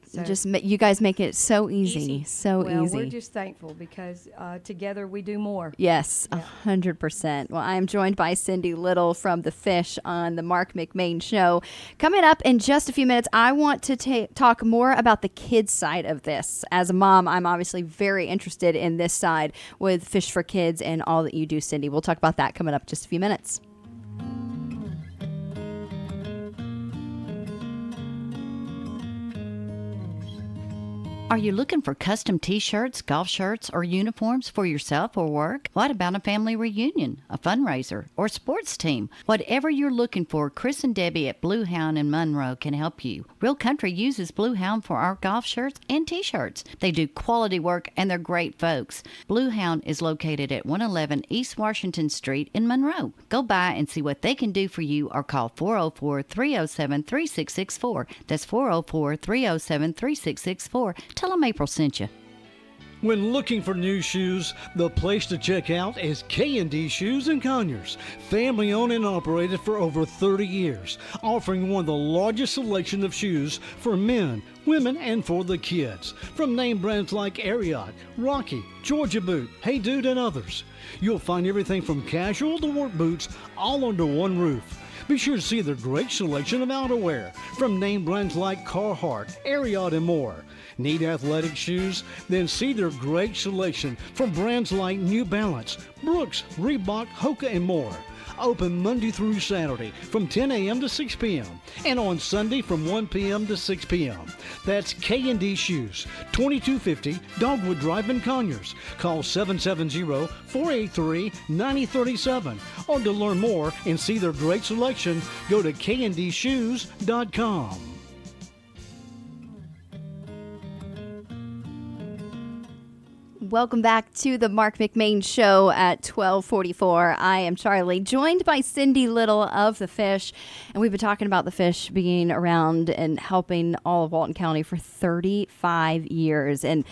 So just you guys make it so easy. So well, easy. We're just thankful because together we do more. Yes, 100%. Well, I am joined by Cindy Little from The Fish on the Marc McMain Show. Coming up in just a few minutes, I want to talk more about the kids side of this. As a mom, I'm obviously very interested in this side with Fish for Kids and all that you do, Cindy. We'll talk about that coming up in just a few minutes. Are you looking for custom t-shirts, golf shirts, or uniforms for yourself or work? What about a family reunion, a fundraiser, or sports team? Whatever you're looking for, Chris and Debbie at Blue Hound in Monroe can help you. Real Country uses Blue Hound for our golf shirts and t-shirts. They do quality work and they're great folks. Blue Hound is located at 111 East Washington Street in Monroe. Go by and see what they can do for you or call 404-307-3664. That's 404-307-3664. Tell them April sent you. When looking for new shoes, the place to check out is K&D Shoes in Conyers. Family owned and operated for over 30 years, offering one of the largest selection of shoes for men, women, and for the kids. From name brands like Ariat, Rocky, Georgia Boot, Hey Dude, and others. You'll find everything from casual to work boots all under one roof. Be sure to see their great selection of outerwear from name brands like Carhartt, Ariat, and more. Need athletic shoes? Then see their great selection from brands like New Balance, Brooks, Reebok, Hoka, and more. Open Monday through Saturday from 10 a.m. to 6 p.m. and on Sunday from 1 p.m. to 6 p.m. That's K&D Shoes, 2250 Dogwood Drive in Conyers. Call 770-483-9037. Or to learn more and see their great selection, go to kndshoes.com. Welcome back to the Marc McMain Show at 12:44. I am Charlie, joined by Cindy Little of The Fish, and we've been talking about The Fish being around and helping all of Walton County for 35 years. And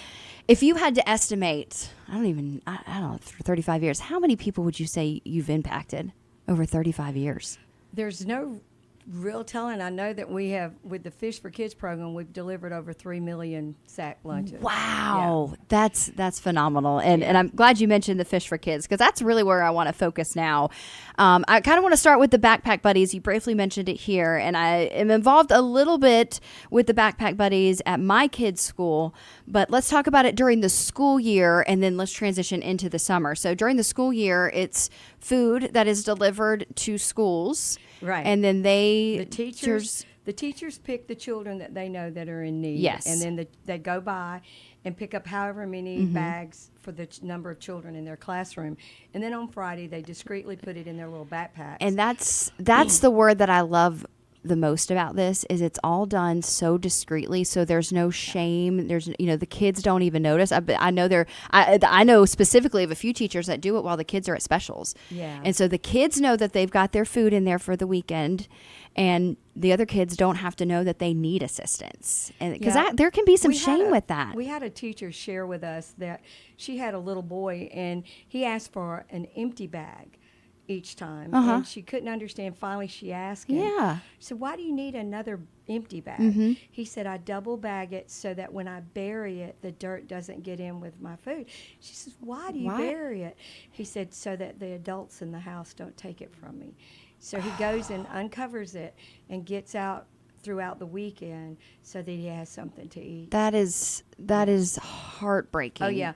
if you had to estimate, I don't know, for 35 years, how many people would you say you've impacted over 35 years? There's no real telling. I know that we have, with the Fish for Kids program, we've delivered over 3 million sack lunches. Wow. Yeah. That's phenomenal. And I'm glad you mentioned the Fish for Kids, because that's really where I want to focus now. I kind of want to start with the Backpack Buddies. You briefly mentioned it here, and I am involved a little bit with the Backpack Buddies at my kids' school, but let's talk about it during the school year, and then let's transition into the summer. So during the school year, it's food that is delivered to schools. Right. And then the teachers pick the children that they know that are in need. Yes. And then they go by and pick up however many bags for the number of children in their classroom. And then on Friday, they discreetly put it in their little backpacks. And that's the word that I love the most about this, is it's all done so discreetly, so there's no shame. There's, the kids don't even notice. I know specifically of a few teachers that do it while the kids are at specials. Yeah. And so the kids know that they've got their food in there for the weekend, and the other kids don't have to know that they need assistance. And because there can be some shame with that. We had a teacher share with us that she had a little boy, and he asked for an empty bag each time, and she couldn't understand. Finally, she asked him, she said, "Why do you need another empty bag?" He said, "I double bag it so that when I bury it, the dirt doesn't get in with my food." She says, "Why do you bury it?" He said, "So that the adults in the house don't take it from me." So he goes and uncovers it and gets out throughout the weekend so that he has something to eat. That is heartbreaking. Oh, yeah.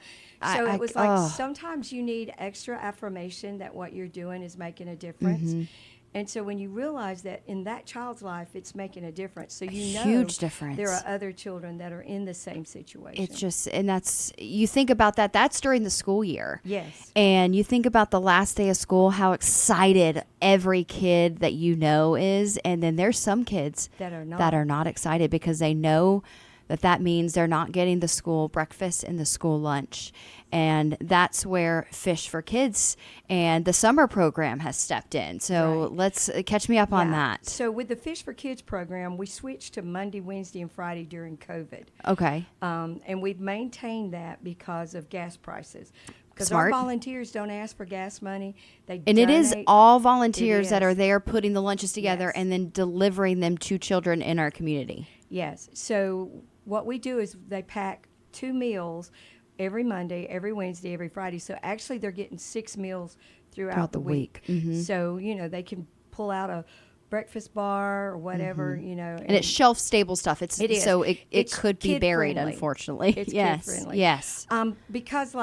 So it was like sometimes you need extra affirmation that what you're doing is making a difference. And so when you realize that in that child's life, it's making a difference. So you know huge difference. There are other children that are in the same situation. It's just, and that's, you think about that, that's during the school year. Yes. And you think about the last day of school, how excited every kid that you know is. And then there's some kids that are not excited because they know that means they're not getting the school breakfast and the school lunch. And that's where Fish for Kids and the summer program has stepped in. So let's catch me up on that. So with the Fish for Kids program, we switched to Monday, Wednesday, and Friday during COVID. Okay. And we've maintained that because of gas prices. Because our volunteers don't ask for gas money. And it is all volunteers that are there putting the lunches together and then delivering them to children in our community. Yes. So what we do is they pack 2 meals every Monday, every Wednesday, every Friday. So actually they're getting 6 meals throughout the week. So, they can pull out a breakfast bar or whatever, And it's shelf-stable stuff. It is. So it could be buried, unfortunately. It's kid-friendly. Yes. Because,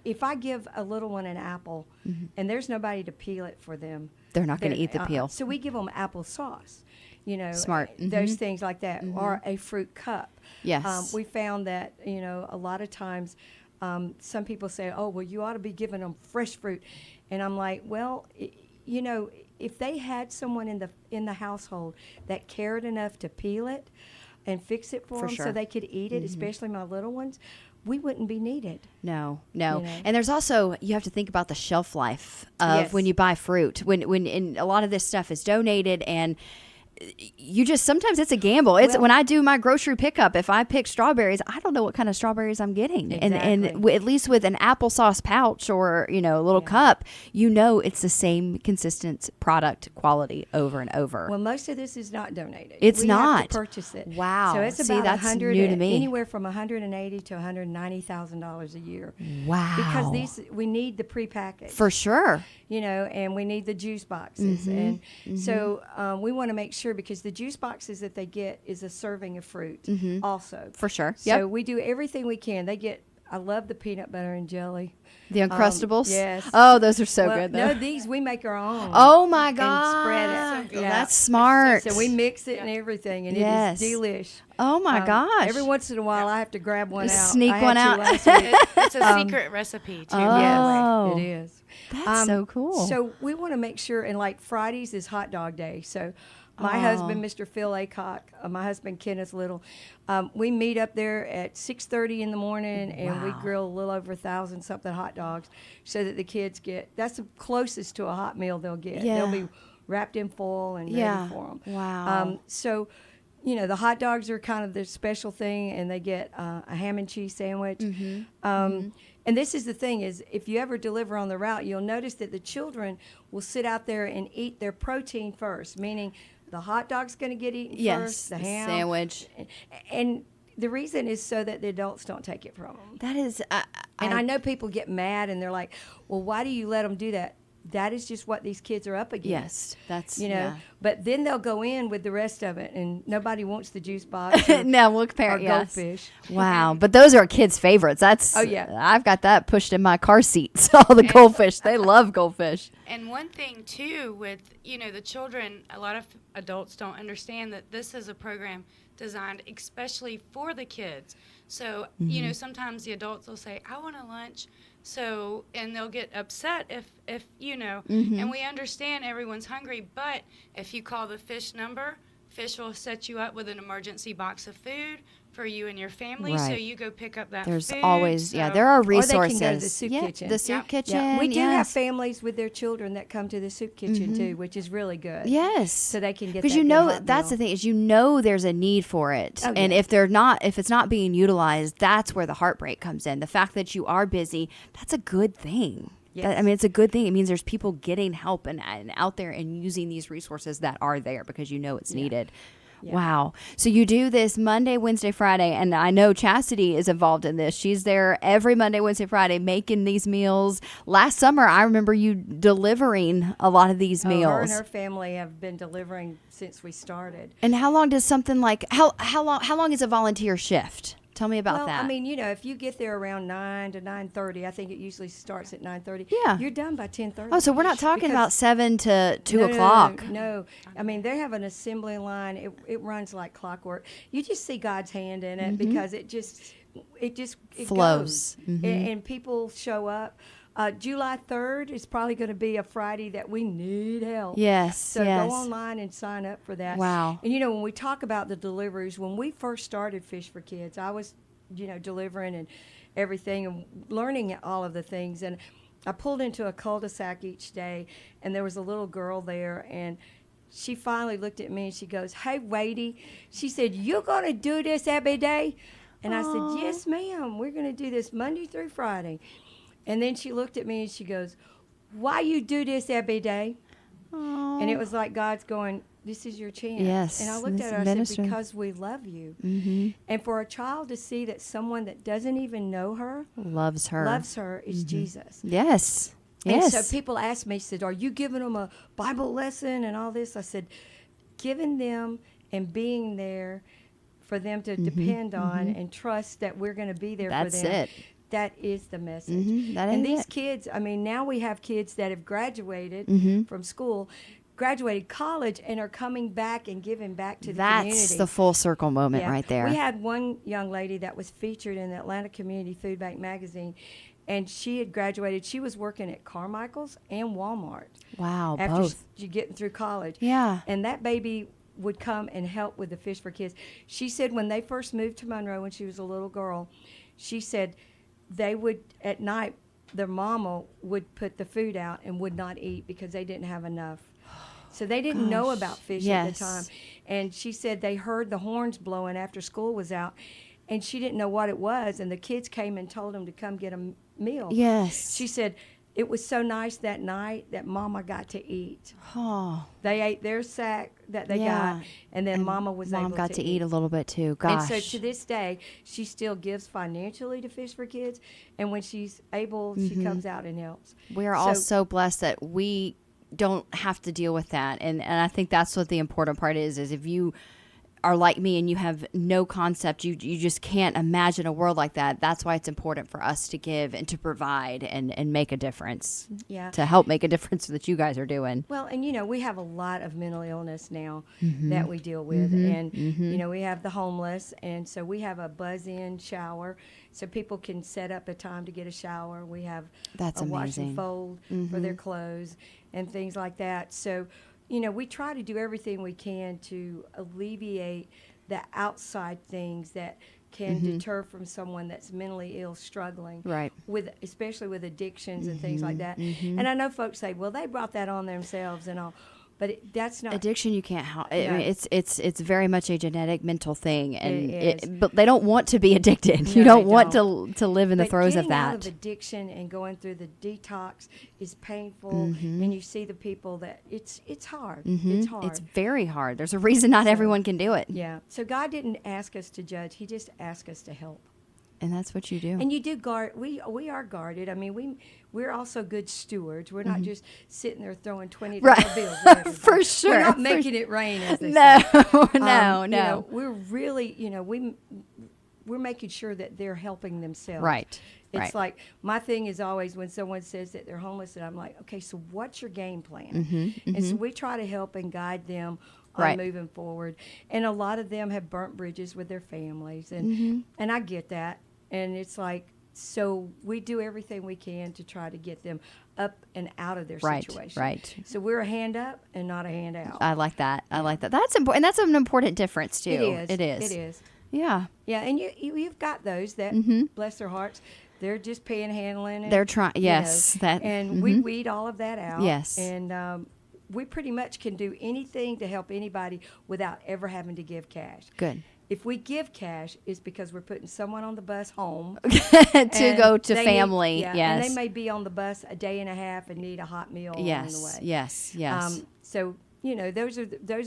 if I give a little one an apple and there's nobody to peel it for them, they're not going to eat the peel. So we give them applesauce. Smart. Those things like that, or a fruit cup. Yes. We found that, a lot of times some people say, oh, well, you ought to be giving them fresh fruit. And I'm like, well, if they had someone in the household that cared enough to peel it and fix it for them so they could eat it, especially my little ones, we wouldn't be needed. No. And there's also, you have to think about the shelf life of when you buy fruit. When a lot of this stuff is donated, and you just, sometimes it's a gamble. It's when I do my grocery pickup, if I pick strawberries, I don't know what kind of strawberries I'm getting. Exactly. And at least with an applesauce pouch or, a little cup, it's the same consistent product quality over and over. Well, most of this is not donated. It's not. We have to purchase it. Wow. So it's See, about that's new to me. Anywhere from $180,000 to $190,000 a year. Wow. Because we need the prepackaged. For sure. And we need the juice boxes. And so we want to make sure, because the juice boxes that they get is a serving of fruit also. For sure. So we do everything we can. I love the peanut butter and jelly. The Uncrustables? Yes. Oh, those are so good, though. No, these we make our own. Oh, my God. And spread it. So Yeah. That's smart. So we mix it and everything, and it is delish. Oh, my gosh. Every once in a while, I have to grab one out. Sneak I had one to out. last week. It's a secret recipe, too. Oh. Yes, it is. That's so cool. So we want to make sure, and like Fridays is hot dog day. So my husband, Mr. Phil Aycock, my husband, Kenneth Little, we meet up there at 6:30 in the morning, and we grill a little over 1,000-something hot dogs so that the kids that's the closest to a hot meal they'll get. Yeah. They'll be wrapped in foil and ready for them. Wow. So, the hot dogs are kind of the special thing, and they get a ham and cheese sandwich. And this is the thing is, if you ever deliver on the route, you'll notice that the children will sit out there and eat their protein first, meaning the hot dog's going to get eaten first, the ham. Sandwich. And the reason is so that the adults don't take it from them. That is... I know people get mad, and they're like, well, why do you let them do that? That is just what these kids are up against. Yes, that's But then they'll go in with the rest of it, and nobody wants the juice box. Or, no, we'll compare or goldfish. Wow, but those are kids' favorites. That's I've got that pushed in my car seats. All the goldfish, they love goldfish. And one thing too, with the children, a lot of adults don't understand that this is a program designed especially for the kids. So sometimes the adults will say, "I want a lunch." So, and they'll get upset if and we understand everyone's hungry, but if you call the fish number, Fish will set you up with an emergency box of food for you and your family, so you go pick up that There's food. always, there are resources. Or they can go to the soup kitchen. The soup kitchen. We do have families with their children that come to the soup kitchen too, which is really good. Yes. So they can get because that's the thing is there's a need for it, and if it's not being utilized, that's where the heartbreak comes in. The fact that you are busy, that's a good thing. Yes. It's a good thing. It means there's people getting help and out there and using these resources that are there because it's needed. Yeah. Wow. So you do this Monday, Wednesday, Friday, and I know Chastity is involved in this. She's there every Monday, Wednesday, Friday making these meals. Last summer, I remember you delivering a lot of these meals. Her and her family have been delivering since we started. And how long does something like how long is a volunteer shift? Tell me about that. If you get there around 9 to 9:30, I think it usually starts at 9:30. Yeah. You're done by 10:30. Oh, so we're not talking about 7 to 2 o'clock. No. They have an assembly line. It runs like clockwork. You just see God's hand in it because it flows. Goes. And people show up. July 3rd is probably going to be a Friday that we need help. Yes. So go online and sign up for that. Wow. And when we talk about the deliveries, when we first started Fish for Kids, I was, delivering and everything and learning all of the things. And I pulled into a cul-de-sac each day, and there was a little girl there, and she finally looked at me and she goes, "Hey, Wadey," she said, "You're going to do this every day?" And I said, "Yes, ma'am. We're going to do this Monday through Friday." And then she looked at me and she goes, "Why you do this every day?" Aww. And it was like God's going, "This is your chance." Yes. And I looked at her and I said, "Because we love you." Mm-hmm. And for a child to see that someone that doesn't even know her loves her is Jesus. Yes. And yes. so people asked me, said, "Are you giving them a Bible lesson and all this?" I said, giving them and being there for them to depend on and trust that we're going to be there for them. That's it. That is the message. That and is these it. kids, now we have kids that have graduated from school. graduated college and are coming back and giving back to the community. That's the full circle moment right there. We had one young lady that was featured in the Atlanta Community Food Bank magazine, and she had graduated. She was working at Carmichael's and Walmart. Wow, after both. Getting through college. Yeah. And that baby would come and help with the Fish for Kids. She said when they first moved to Monroe when she was a little girl, she said they would, at night, their mama would put the food out and would not eat because they didn't have enough. So they didn't know about fish at the time. And she said they heard the horns blowing after school was out, and she didn't know what it was, and the kids came and told them to come get a meal. Yes. She said it was so nice that night that Mama got to eat. Oh. They ate their sack that they got, and then Mama was able to eat. Mom got to eat a little bit too. Gosh. And so to this day, she still gives financially to Fish for Kids, and when she's able, she comes out and helps. We are all so blessed that we don't have to deal with that, and I think that's what the important part is if you are like me and you have no concept, you just can't imagine a world like that. That's why it's important for us to give and to provide and make a difference. Yeah. To help make a difference that you guys are doing. Well, and we have a lot of mental illness now that we deal with, and we have the homeless, and so we have a buzz-in shower, so people can set up a time to get a shower. We have a wash and fold for their clothes and things like that. So we try to do everything we can to alleviate the outside things that can deter from someone that's mentally ill, struggling, especially with addictions and things like that. And I know folks say, well, they brought that on themselves and all. But that's not addiction. You can't help. I mean, it's very much a genetic mental thing, and but they don't want to be addicted. No, you don't want don't. to live in the throes of that. Getting out of addiction and going through the detox is painful, and you see the people that it's hard. It's hard. It's very hard. There's a reason not everyone can do it. Yeah. So God didn't ask us to judge; He just asked us to help. And that's what you do. And you do guard. We are guarded. I mean, we're also good stewards. We're not just sitting there throwing $20 bills. For sure. We're not making it rain, as they no, say. No. We're really, we're making sure that they're helping themselves. Right. It's like my thing is always when someone says that they're homeless, and I'm like, okay, so what's your game plan? And so we try to help and guide them on moving forward. And a lot of them have burnt bridges with their families, and I get that. And it's like, so we do everything we can to try to get them up and out of their situation. Right. So we're a hand up and not a hand out. I like that. I like that. That's important. And that's an important difference too. It is. Yeah. Yeah. And you've got those that, bless their hearts, they're just panhandling. They're trying. Yes. And we weed all of that out. Yes. And we pretty much can do anything to help anybody without ever having to give cash. Good. If we give cash, it's because we're putting someone on the bus home to go to family. Yes. And they may be on the bus a day and a half and need a hot meal along the way. Yes. So those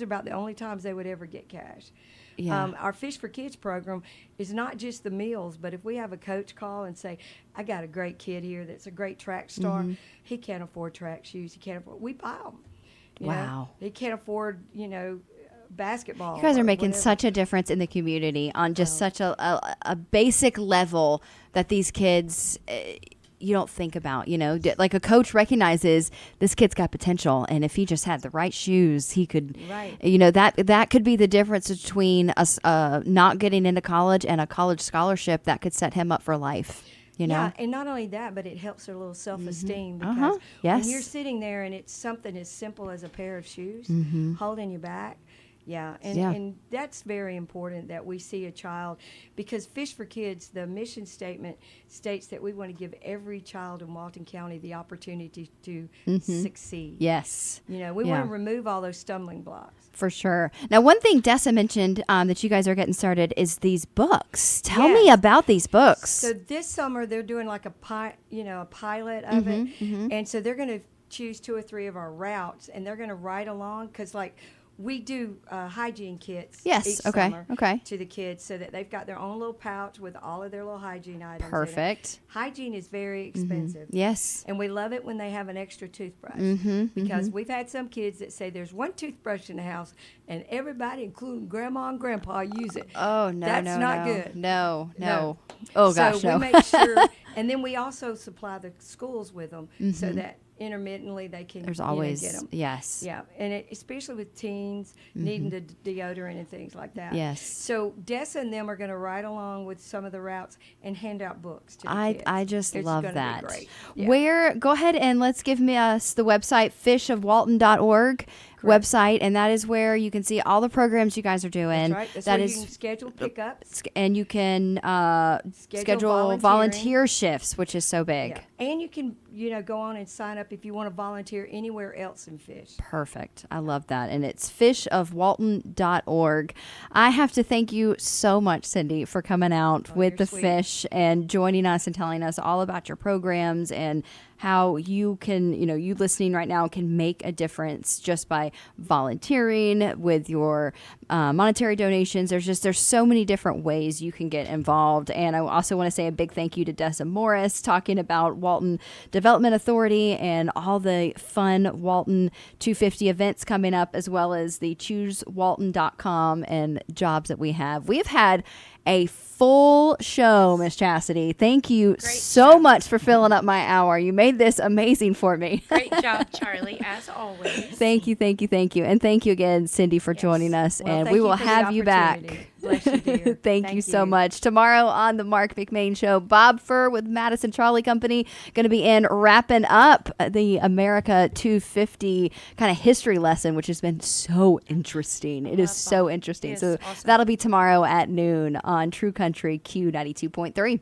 are about the only times they would ever get cash. Yeah. Our Fish for Kids program is not just the meals, but if we have a coach call and say, I got a great kid here that's a great track star, he can't afford track shoes, we buy them. Wow. He can't afford, basketball. You guys are making whatever. such a difference in the community on just such a basic level that these kids you don't think about. Like a coach recognizes this kid's got potential, and if he just had the right shoes, he could. Right. That could be the difference between us not getting into college and a college scholarship that could set him up for life. Yeah, and not only that, but it helps their little self-esteem because Yes. when you're sitting there and it's something as simple as a pair of shoes holding you back. Yeah, and that's very important that we see a child, because Fish for Kids, the mission statement states that we want to give every child in Walton County the opportunity to succeed. Yes. We want to remove all those stumbling blocks. For sure. Now, one thing Dessa mentioned that you guys are getting started is these books. Tell me about these books. So this summer they're doing like a pilot of it, and so they're going to choose 2 or 3 of our routes, and they're going to ride along because we do hygiene kits each summer to the kids so that they've got their own little pouch with all of their little hygiene items. Perfect. Hygiene is very expensive. Yes. And we love it when they have an extra toothbrush because we've had some kids that say there's one toothbrush in the house and everybody, including Grandma and Grandpa, use it. Oh, no, That's not no. good. No. Oh, gosh, so no. we make sure, and then we also supply the schools with them so that intermittently they can There's always, get them. yes. Yeah, and especially with teens needing the deodorant and things like that. Yes. So Dessa and them are going to ride along with some of the routes and hand out books to the kids. I just It's love gonna that. Be great. Yeah. Where, go ahead and let's give us the website, fishofwalton.org website, and that is where you can see all the programs you guys are doing. That's right. That's where you can schedule pickups. And you can schedule volunteer shifts, which is so big. Yeah. And you can, go on and sign up if you want to volunteer anywhere else in Fish. Perfect. I love that. And it's fishofwalton.org. I have to thank you so much, Cindy, for coming out with the sweet. Fish and joining us and telling us all about your programs and how you can, you listening right now can make a difference just by volunteering with your monetary donations. There's so many different ways you can get involved. And I also want to say a big thank you to Dessa Morris talking about Walton Development Authority and all the fun Walton 250 events coming up, as well as the ChooseWalton.com and jobs that we have. We've had a full show, Miss Chastity. Thank you so much for filling up my hour. You made this amazing for me. Great job, Charlie, as always. Thank you. And thank you again, Cindy, for joining us. Well, and thank we you will for the have you back. opportunity. Bless you, dear. Thank you so much. Tomorrow on the Marc McMain Show, Bob Furr with Madison Trolley Company going to be in wrapping up the America 250 kind of history lesson, which has been so interesting. It is so interesting. So that'll be tomorrow at noon on True Country Q92.3.